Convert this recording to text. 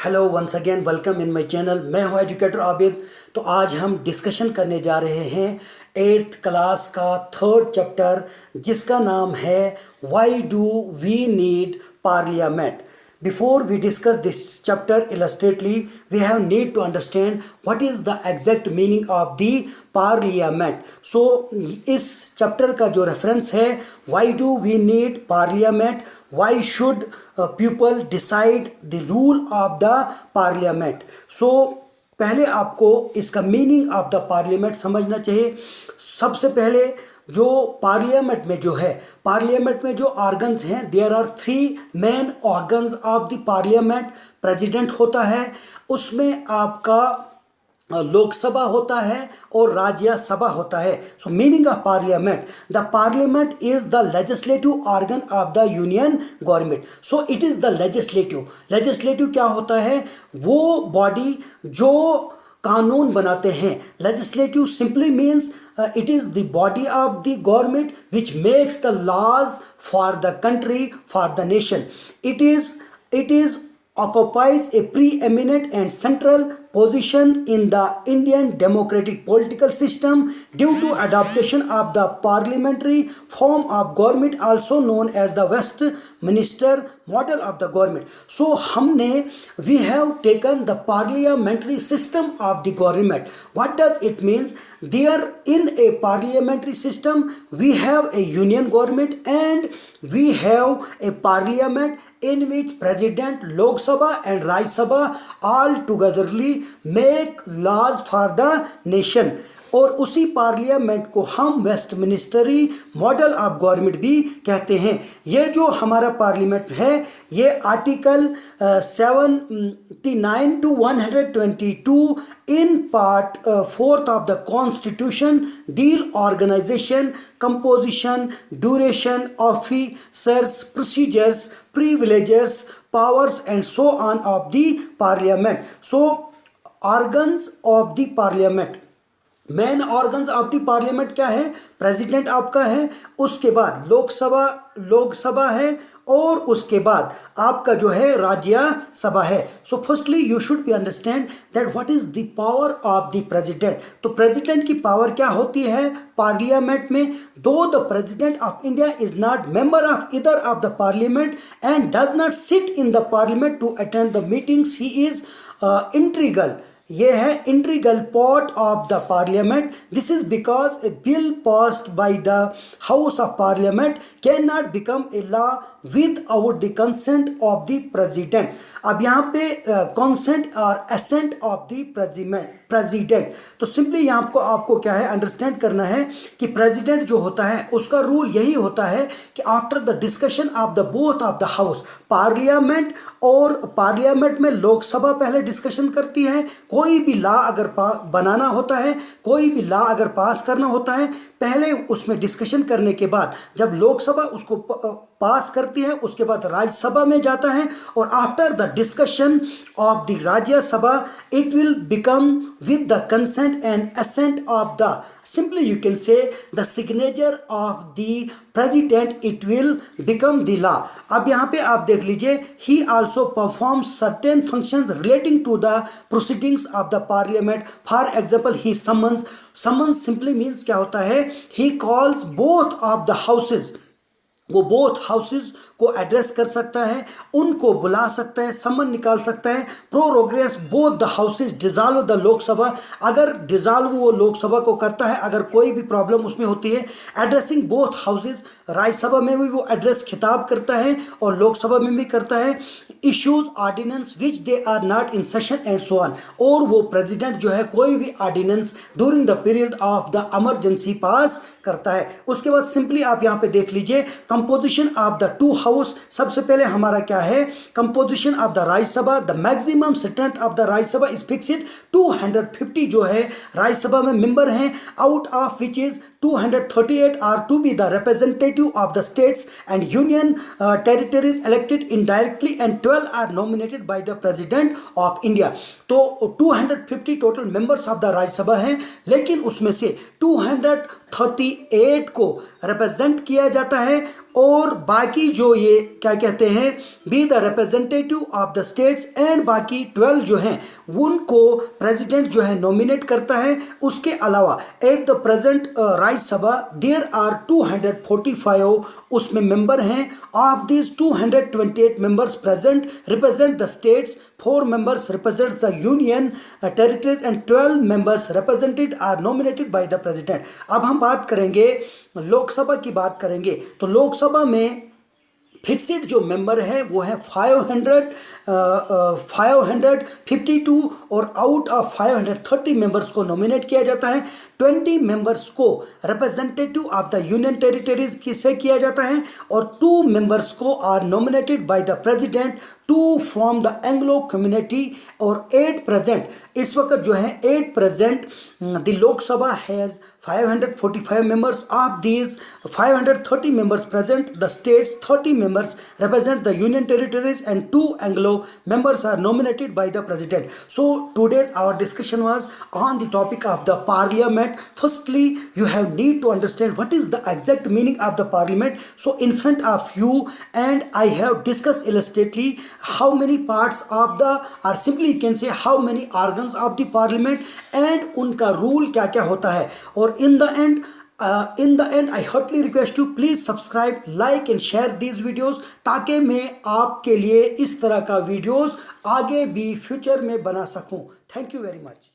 Hello once again welcome in my channel. मैं हूं educator Abid. तो आज हम डिस्कशन करने जा रहे हैं 8th क्लास का 3rd चैप्टर, जिसका नाम है why do we need parliament. Before we discuss this chapter illustratively, we have need to understand what is the exact meaning of the parliament. So इस चैप्टर का जो रेफरेंस है, why do we need parliament, why should people decide the rule of the parliament. So पहले आपको इसका meaning of the parliament समझना चाहिए। सबसे पहले जो पार्लियामेंट में जो है, पार्लियामेंट में जो ऑर्गन्स हैं, there are 3 main organs of the parliament. President होता है, उसमें आपका लोकसभा होता है और राज्यसभा होता है। सो meaning of parliament, the parliament is the legislative organ of the union government. So it is the legislative. Legislative क्या होता है? वो बॉडी जो कानून बनाते हैं। Legislative simply means it is the body of the government which makes the laws for the country, for the nation. It is occupies a preeminent and central position in the Indian democratic political system due to adoption of the parliamentary form of government, also known as the Westminster model of the government. So we have taken the parliamentary system of the government. What does it means? There in a parliamentary system we have a union government and we have a parliament in which president, Lok Sabha and Raj Sabha all togetherly make laws for the nation. और उसी parliament को हम वेस्टमिनिस्टरी model of government भी कहते हैं। ये जो हमारा पार्लियामेंट है, ये article 79 to 122 in part 4th of the constitution deal organisation, composition, duration, officers, procedures, privileges, powers and so on of the parliament. So organs of the parliament, main organs of the parliament क्या है? President आपका है, उसके बाद लोकसभा है और उसके बाद आपका जो है राज्यसभा है। So firstly you should be understand that what is the power of the president. तो प्रेसिडेंट की पावर क्या होती है पार्लियामेंट में? Though the president of India is not member of either of the parliament and does not sit in the parliament to attend the meetings, he is integral. ये है integral part of the parliament. This is because a bill passed by the house of parliament can not become a law with out the consent of the president. अब यहाँ पे consent और ascent of the president. तो simply यहाँ आपको क्या है understand करना है कि प्रेसिडेंट जो होता है उसका रूल यही होता है कि after the discussion of the both of the house, parliament और पार्लियामेंट में लोकसभा पहले डिस्कशन करती है। कोई भी लॉ अगर बनाना होता है, कोई भी लॉ अगर पास करना होता है, पहले उसमें डिस्कशन करने के बाद जब लोकसभा उसको पास करती है, उसके बाद राज्यसभा में जाता है और after the discussion of the Rajya Sabha it will become with the consent and assent of the, simply you can say the signature of the president, it will become the law. अब यहाँ पे आप देख लीजिए, he also performs certain functions relating to the proceedings of the parliament. For example, he summons simply means क्या होता है? He calls both of the houses. वो बोथ हाउसेज को एड्रेस कर सकता है, उनको बुला सकता है, समन निकाल सकता है। Prorogue both the houses, dissolve the Lok Sabha, अगर डिजॉल्व वो लोकसभा को करता है, अगर कोई भी प्रॉब्लम उसमें होती है। एड्रेसिंग बोथ हाउसेज, राज्यसभा में भी वो एड्रेस खिताब करता है और लोकसभा में भी करता है। Issues ordinance which they are not in session and so on, और वो प्रेसिडेंट जो है कोई भी ordinance during the period of the emergency pass करता है। उसके बाद सिंपली आप यहाँ पे देख लीजिए composition of the two house. सबसे पहले हमारा क्या है? Composition of the Rajya Sabha, the maximum strength of the Rajya Sabha is fixed 250 जो है राज्यसभा में मेंबर हैं, out of which is 238 are to be the representative of the states and union territories elected indirectly and 12 are nominated by the president of India. तो 250 total members of the Rajya Sabha हैं, लेकिन उसमें से 238 को रिप्रेजेंट किया जाता है और बाकी जो ये क्या कहते हैं B the representative of the states and बाकी 12 जो हैं उनको प्रेसिडेंट जो है नॉमिनेट करता है। उसके अलावा at the present Rajya Sabha there are 245 उसमें मेंबर हैं। Of this 228 members present represent the states, 4 members represent the union territories and 12 members represented are nominated by the president। अब हम बात करेंगे लोकसभा की बात करेंगे तो लोकसभा में फिक्स्ड जो मेंबर है वो है 552 और आउट ऑफ 530 मेंबर्स को नॉमिनेट किया जाता है। 20 मेंबर्स को representative of the union territories से किया जाता है और 2 मेंबर्स को are nominated by the president two from the Anglo community और 8 प्रेजेंट इस वक्त जो है 8 present the Lok Sabha has 545 members. Of these 530 members present the states 30 members represent the union territories and 2 Anglo members are nominated by the president। So today's our discussion was on the topic of the parliament। Firstly you have need to understand what is the exact meaning of the parliament। So in front of you and I have discussed illustratively how many parts of the or simply you can say how many organs of the parliament and उनका rule क्या क्या होता है। और in the end I heartily request you please subscribe, like and share these videos ताकि मैं आपके लिए इस तरह का वीडियोस आगे भी फ्यूचर में बना सकूं। Thank you very much.